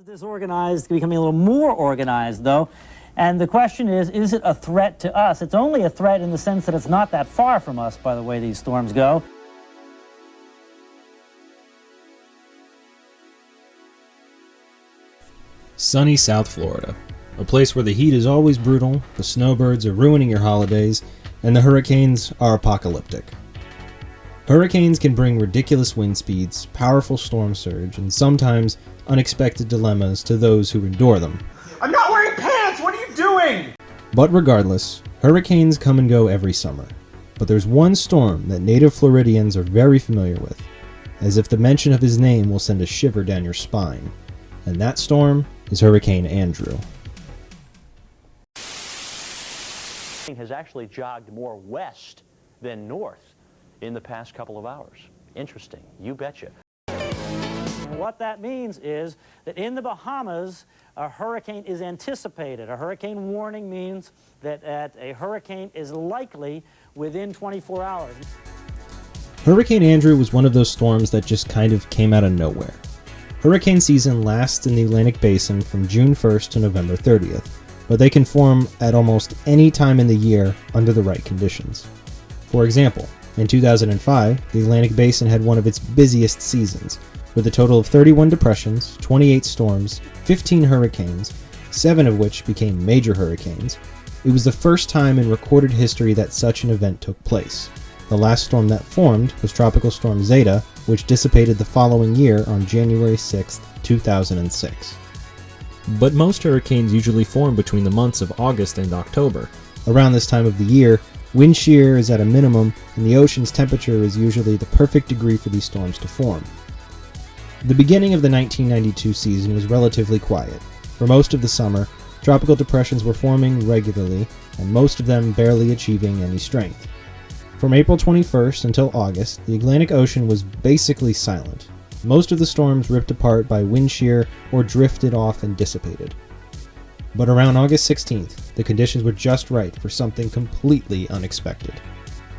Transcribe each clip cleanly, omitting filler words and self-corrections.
Disorganized, becoming a little more organized, though. And the question is it a threat to us? It's only a threat in the sense that it's not that far from us, by the way these storms go. Sunny South Florida, a place where the heat is always brutal, the snowbirds are ruining your holidays, and the hurricanes are apocalyptic. Hurricanes can bring ridiculous wind speeds, powerful storm surge, and sometimes unexpected dilemmas to those who endure them. I'm not wearing pants! What are you doing? But regardless, hurricanes come and go every summer. But there's one storm that native Floridians are very familiar with, as if the mention of his name will send a shiver down your spine. And that storm is Hurricane Andrew. Has actually jogged more west than north in the past couple of hours. Interesting, you betcha. And what that means is that in the Bahamas, a hurricane is anticipated. A hurricane warning means that a hurricane is likely within 24 hours. Hurricane Andrew was one of those storms that just kind of came out of nowhere. Hurricane season lasts in the Atlantic Basin from June 1st to November 30th, but they can form at almost any time in the year under the right conditions. For example, in 2005, the Atlantic Basin had one of its busiest seasons, with a total of 31 depressions, 28 storms, 15 hurricanes, 7 of which became major hurricanes. It was the first time in recorded history that such an event took place. The last storm that formed was Tropical Storm Zeta, which dissipated the following year on January 6, 2006. But most hurricanes usually form between the months of August and October. Around this time of the year, wind shear is at a minimum, and the ocean's temperature is usually the perfect degree for these storms to form. The beginning of the 1992 season was relatively quiet. For most of the summer, tropical depressions were forming regularly, and most of them barely achieving any strength. From April 21st until August, the Atlantic Ocean was basically silent. Most of the storms ripped apart by wind shear or drifted off and dissipated. But around August 16th, the conditions were just right for something completely unexpected.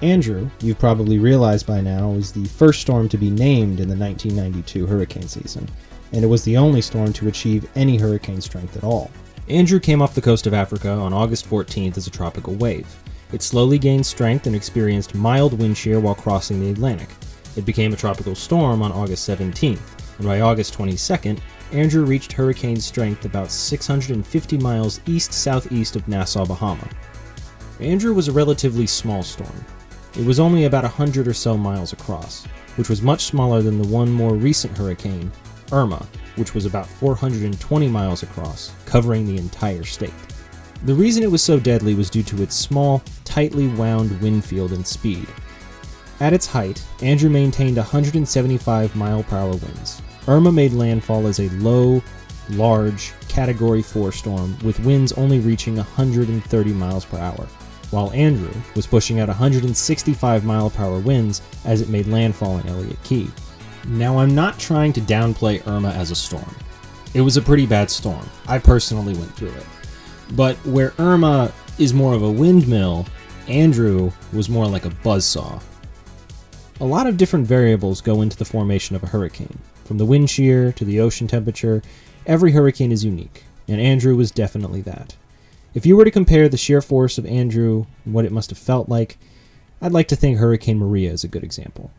Andrew, you've probably realized by now, is the first storm to be named in the 1992 hurricane season, and it was the only storm to achieve any hurricane strength at all. Andrew came off the coast of Africa on August 14th as a tropical wave. It slowly gained strength and experienced mild wind shear while crossing the Atlantic. It became a tropical storm on August 17th, and by August 22nd, Andrew reached hurricane strength about 650 miles east-southeast of Nassau, Bahama. Andrew was a relatively small storm. It was only about 100 or so miles across, which was much smaller than the one more recent hurricane, Irma, which was about 420 miles across, covering the entire state. The reason it was so deadly was due to its small, tightly wound wind field and speed. At its height, Andrew maintained 175 mile-per-hour winds. Irma made landfall as a low, large, Category 4 storm with winds only reaching 130 miles per hour, while Andrew was pushing out 165 mile-per-hour winds as it made landfall in Elliott Key. Now, I'm not trying to downplay Irma as a storm. It was a pretty bad storm. I personally went through it. But where Irma is more of a windmill, Andrew was more like a buzzsaw. A lot of different variables go into the formation of a hurricane. From the wind shear to the ocean temperature, every hurricane is unique, and Andrew was definitely that. If you were to compare the sheer force of Andrew and what it must have felt like, I'd like to think Hurricane Maria is a good example.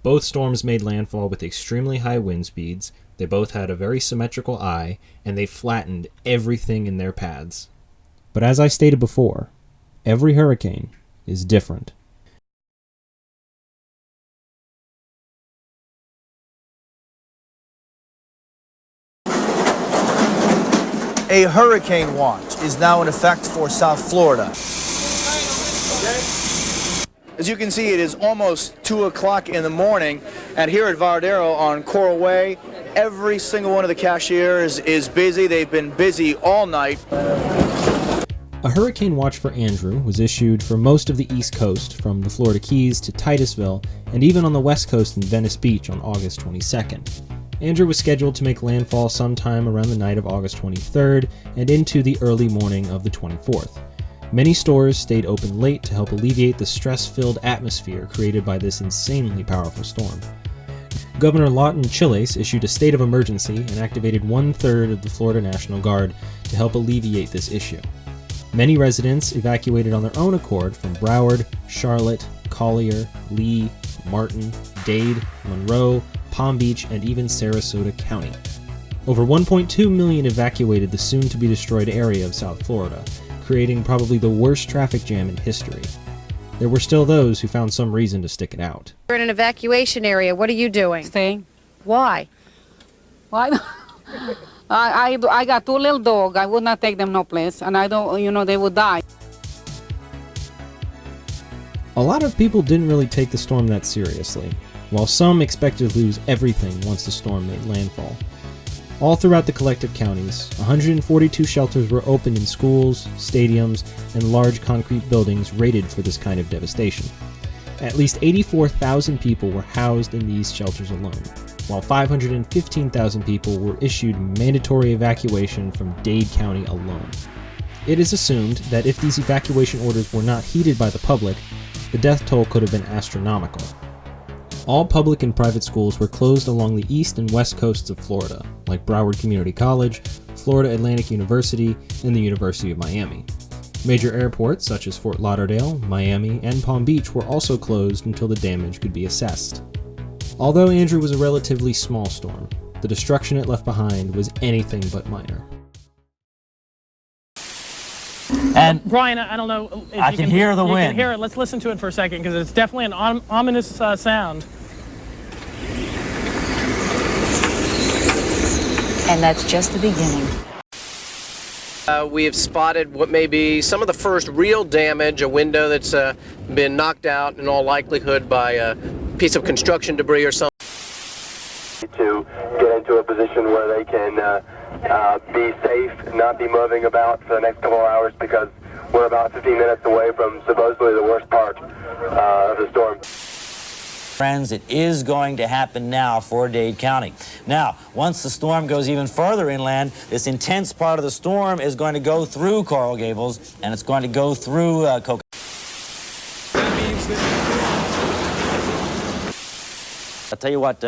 Both storms made landfall with extremely high wind speeds, they both had a very symmetrical eye, and they flattened everything in their paths. But as I stated before, every hurricane is different. A hurricane watch is now in effect for South Florida. As you can see, it is almost 2 o'clock in the morning, and here at Varadero on Coral Way, every single one of the cashiers is busy. They've been busy all night. A hurricane watch for Andrew was issued for most of the East Coast, from the Florida Keys to Titusville, and even on the West Coast in Venice Beach on August 22nd. Andrew was scheduled to make landfall sometime around the night of August 23rd and into the early morning of the 24th. Many stores stayed open late to help alleviate the stress-filled atmosphere created by this insanely powerful storm. Governor Lawton Chiles issued a state of emergency and activated 1/3 of the Florida National Guard to help alleviate this issue. Many residents evacuated on their own accord from Broward, Charlotte, Collier, Lee, Martin, Dade, Monroe, Palm Beach, and even Sarasota County. Over 1.2 million evacuated the soon-to-be-destroyed area of South Florida, creating probably the worst traffic jam in history. There were still those who found some reason to stick it out. We're in an evacuation area. What are you doing? Staying. Why? Why? I got 2 little dogs. I would not take them no place, and I don't, they would die. A lot of people didn't really take the storm that seriously, while some expected to lose everything once the storm made landfall. All throughout the collective counties, 142 shelters were opened in schools, stadiums, and large concrete buildings rated for this kind of devastation. At least 84,000 people were housed in these shelters alone, while 515,000 people were issued mandatory evacuation from Dade County alone. It is assumed that if these evacuation orders were not heeded by the public, the death toll could have been astronomical. All public and private schools were closed along the east and west coasts of Florida, like Broward Community College, Florida Atlantic University, and the University of Miami. Major airports such as Fort Lauderdale, Miami, and Palm Beach were also closed until the damage could be assessed. Although Andrew was a relatively small storm, the destruction it left behind was anything but minor. And Brian, I don't know if I can hear the you wind. can hear it. Let's listen to it for a second, because it's definitely an ominous sound. And that's just the beginning. We have spotted what may be some of the first real damage, a window that's been knocked out in all likelihood by a piece of construction debris or something. To get into a position where they can be safe and not be moving about for the next couple of hours, because we're about 15 minutes away from supposedly the worst part of the storm. Friends, it is going to happen now for Dade County. Now, once the storm goes even further inland, this intense part of the storm is going to go through Coral Gables, and it's going to go through Cocoa. I'll tell you what,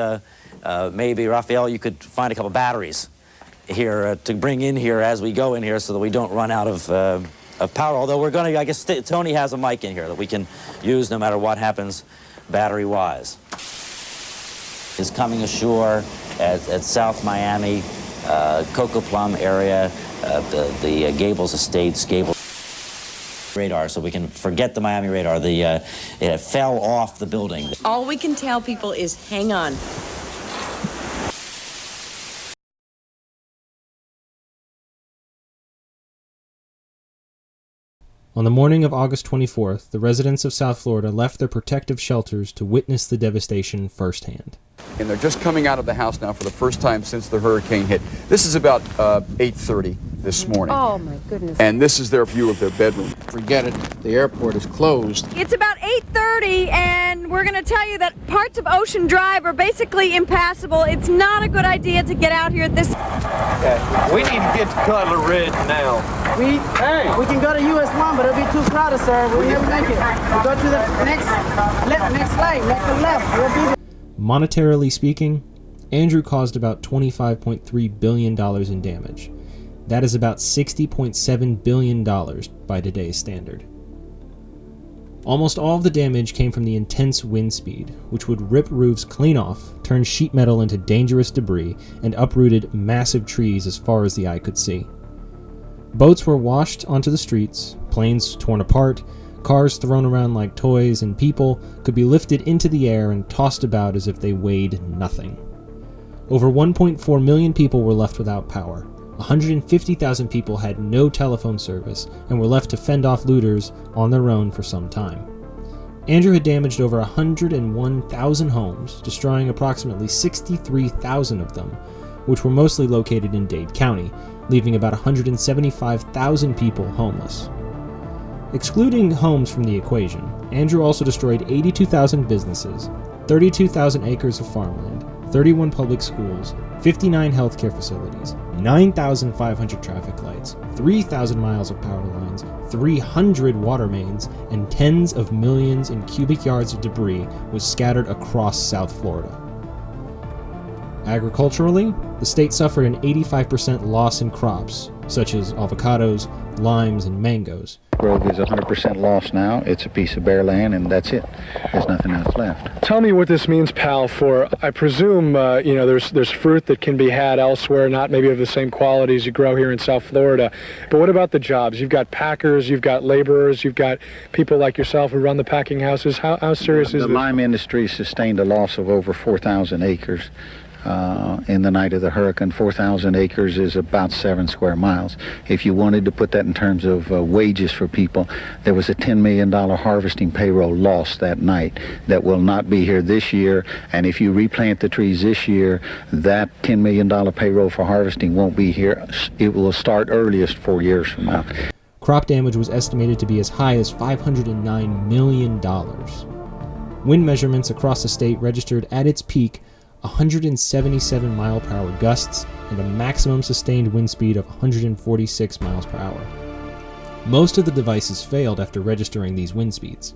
maybe, Raphael, you could find a couple batteries here to bring in here as we go in here so that we don't run out of power. Although we're going to, I guess Tony has a mic in here that we can use no matter what happens battery-wise. Is coming ashore at South Miami, Cocoa Plum area, the Gables Estates, Gables radar, so we can forget the Miami radar. It fell off the building. All we can tell people is hang on. On the morning of August 24th, the residents of South Florida left their protective shelters to witness the devastation firsthand. And they're just coming out of the house now for the first time since the hurricane hit. This is about 8:30 this morning. Oh, my goodness. And this is their view of their bedroom. Forget it. The airport is closed. It's about 8:30, and we're going to tell you that parts of Ocean Drive are basically impassable. It's not a good idea to get out here at this. We need to get to Cutler Ridge now. We can go to US 1, but it'll be too crowded, sir. We'll never make it. We'll go to the next lane, make the left. We'll be there. Monetarily speaking, Andrew caused about $25.3 billion in damage. That is about $60.7 billion by today's standard. Almost all of the damage came from the intense wind speed, which would rip roofs clean off, turn sheet metal into dangerous debris, and uprooted massive trees as far as the eye could see. Boats were washed onto the streets, planes torn apart, cars thrown around like toys, and people could be lifted into the air and tossed about as if they weighed nothing. Over 1.4 million people were left without power. 150,000 people had no telephone service and were left to fend off looters on their own for some time. Andrew had damaged over 101,000 homes, destroying approximately 63,000 of them, which were mostly located in Dade County, leaving about 175,000 people homeless. Excluding homes from the equation, Andrew also destroyed 82,000 businesses, 32,000 acres of farmland, 31 public schools, 59 healthcare facilities, 9,500 traffic lights, 3,000 miles of power lines, 300 water mains, and tens of millions in cubic yards of debris was scattered across South Florida. Agriculturally, the state suffered an 85% loss in crops, such as avocados, limes, and mangoes. Grove is 100% lost now. It's a piece of bare land, and that's it. There's nothing else left. Tell me what this means, pal, for, I presume, there's fruit that can be had elsewhere, not maybe of the same qualities you grow here in South Florida. But what about the jobs? You've got packers, you've got laborers, you've got people like yourself who run the packing houses. How serious is this? The lime industry sustained a loss of over 4,000 acres. In the night of the hurricane. 4,000 acres is about 7 square miles. If you wanted to put that in terms of wages for people, there was a $10 million harvesting payroll lost that night that will not be here this year. And if you replant the trees this year, that $10 million payroll for harvesting won't be here. It will start earliest 4 years from now. Crop damage was estimated to be as high as $509 million. Wind measurements across the state registered at its peak 177 mile-per-hour gusts and a maximum sustained wind speed of 146 miles per hour. Most of the devices failed after registering these wind speeds.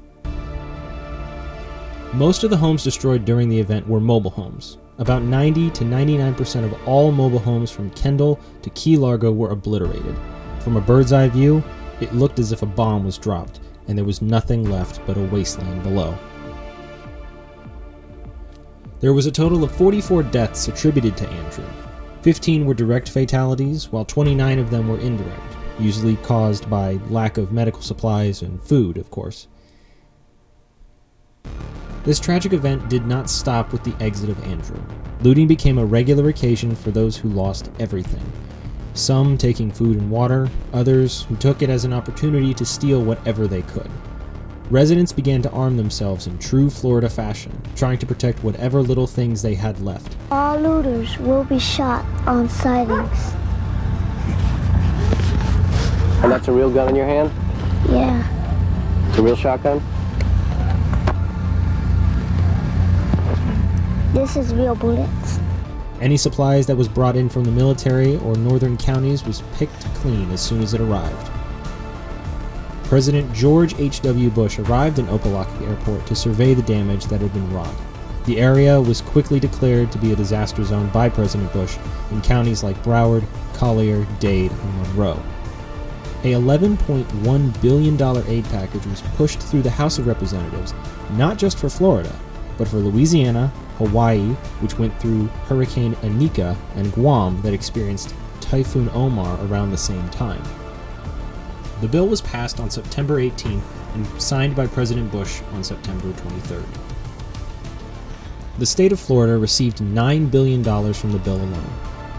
Most of the homes destroyed during the event were mobile homes. About 90 to 99% of all mobile homes from Kendall to Key Largo were obliterated. From a bird's eye view, it looked as if a bomb was dropped, and there was nothing left but a wasteland below. There was a total of 44 deaths attributed to Andrew. 15 were direct fatalities, while 29 of them were indirect, usually caused by lack of medical supplies and food, of course. This tragic event did not stop with the exit of Andrew. Looting became a regular occasion for those who lost everything. Some taking food and water, others who took it as an opportunity to steal whatever they could. Residents began to arm themselves in true Florida fashion, trying to protect whatever little things they had left. All looters will be shot on sightings. And that's a real gun in your hand? Yeah. It's a real shotgun? This is real bullets. Any supplies that was brought in from the military or northern counties was picked clean as soon as it arrived. President George H.W. Bush arrived in Opelika Airport to survey the damage that had been wrought. The area was quickly declared to be a disaster zone by President Bush in counties like Broward, Collier, Dade, and Monroe. A $11.1 billion aid package was pushed through the House of Representatives, not just for Florida, but for Louisiana, Hawaii, which went through Hurricane Anika, and Guam, that experienced Typhoon Omar around the same time. The bill was passed on September 18th and signed by President Bush on September 23rd. The state of Florida received $9 billion from the bill alone.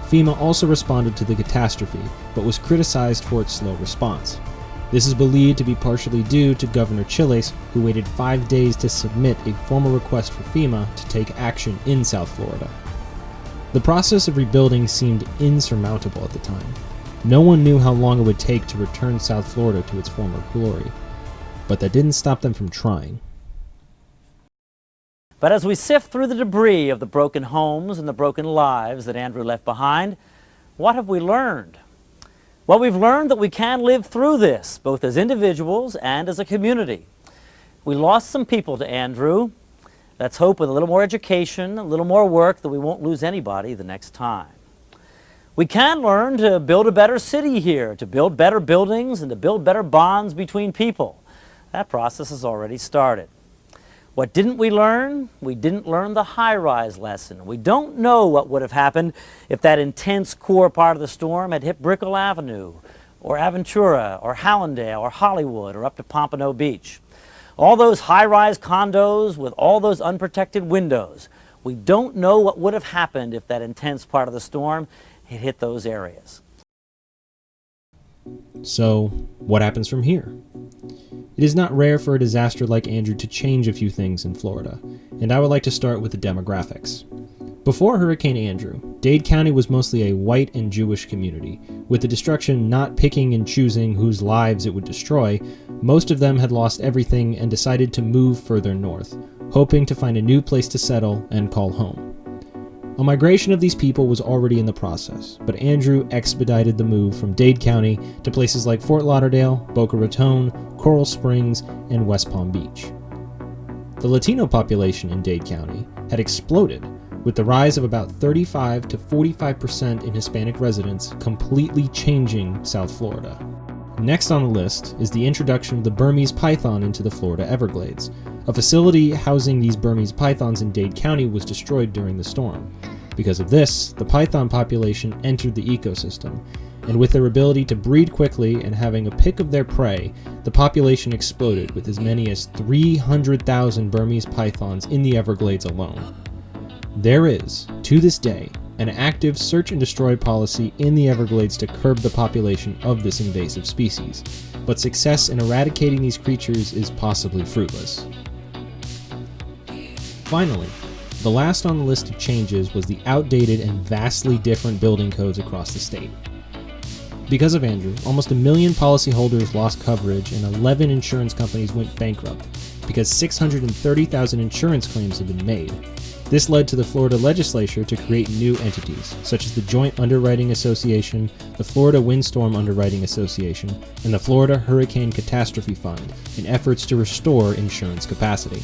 FEMA also responded to the catastrophe, but was criticized for its slow response. This is believed to be partially due to Governor Chiles, who waited 5 days to submit a formal request for FEMA to take action in South Florida. The process of rebuilding seemed insurmountable at the time. No one knew how long it would take to return South Florida to its former glory, but that didn't stop them from trying. But as we sift through the debris of the broken homes and the broken lives that Andrew left behind, what have we learned? Well, we've learned that we can live through this, both as individuals and as a community. We lost some people to Andrew. Let's hope with a little more education, a little more work, that we won't lose anybody the next time. We can learn to build a better city here, to build better buildings and to build better bonds between people. That process has already started. What didn't we learn? We didn't learn the high-rise lesson. We don't know what would have happened if that intense core part of the storm had hit Brickell Avenue, or Aventura, or Hallandale, or Hollywood, or up to Pompano Beach. All those high-rise condos with all those unprotected windows. We don't know what would have happened if that intense part of the storm had hit those areas. So, what happens from here? It is not rare for a disaster like Andrew to change a few things in Florida, and I would like to start with the demographics. Before Hurricane Andrew, Dade County was mostly a white and Jewish community. With the destruction not picking and choosing whose lives it would destroy, most of them had lost everything and decided to move further north, hoping to find a new place to settle and call home. A migration of these people was already in the process, but Andrew expedited the move from Dade County to places like Fort Lauderdale, Boca Raton, Coral Springs, and West Palm Beach. The Latino population in Dade County had exploded, with the rise of about 35 to 45% in Hispanic residents completely changing South Florida. Next on the list is the introduction of the Burmese python into the Florida Everglades. A facility housing these Burmese pythons in Dade County was destroyed during the storm. Because of this, the python population entered the ecosystem, and with their ability to breed quickly and having a pick of their prey, the population exploded with as many as 300,000 Burmese pythons in the Everglades alone. There is, to this day, an active search and destroy policy in the Everglades to curb the population of this invasive species, but success in eradicating these creatures is possibly fruitless. Finally, the last on the list of changes was the outdated and vastly different building codes across the state. Because of Andrew, almost 1 million policyholders lost coverage and 11 insurance companies went bankrupt because 630,000 insurance claims had been made. This led to the Florida legislature to create new entities, such as the Joint Underwriting Association, the Florida Windstorm Underwriting Association, and the Florida Hurricane Catastrophe Fund, in efforts to restore insurance capacity.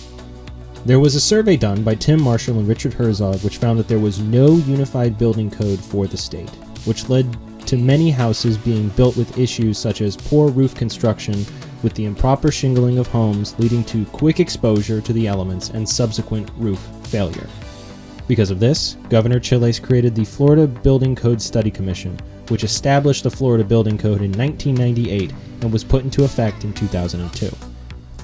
There was a survey done by Tim Marshall and Richard Herzog which found that there was no unified building code for the state, which led to many houses being built with issues such as poor roof construction, with the improper shingling of homes leading to quick exposure to the elements and subsequent roof failure. Because of this, Governor Chiles created the Florida Building Code Study Commission, which established the Florida Building Code in 1998 and was put into effect in 2002.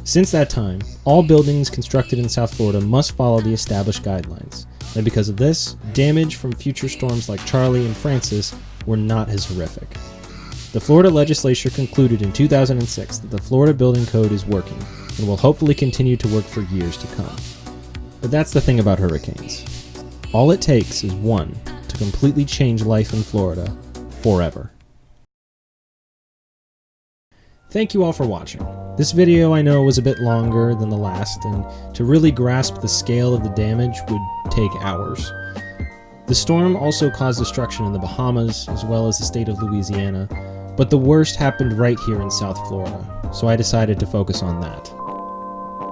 Since that time, all buildings constructed in South Florida must follow the established guidelines, and because of this, damage from future storms like Charley and Francis were not as horrific. The Florida legislature concluded in 2006 that the Florida Building Code is working and will hopefully continue to work for years to come. But that's the thing about hurricanes. All it takes is one to completely change life in Florida forever. Thank you all for watching. This video I know was a bit longer than the last, and to really grasp the scale of the damage would take hours. The storm also caused destruction in the Bahamas as well as the state of Louisiana, but the worst happened right here in South Florida, so I decided to focus on that.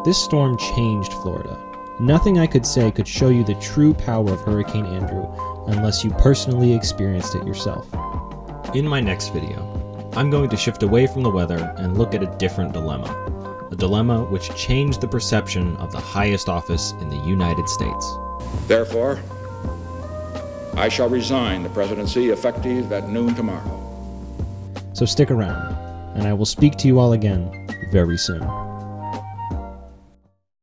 This storm changed Florida. Nothing I could say could show you the true power of Hurricane Andrew unless you personally experienced it yourself. In my next video, I'm going to shift away from the weather and look at a different dilemma. A dilemma which changed the perception of the highest office in the United States. Therefore, I shall resign the presidency effective at noon tomorrow. So stick around, and I will speak to you all again very soon.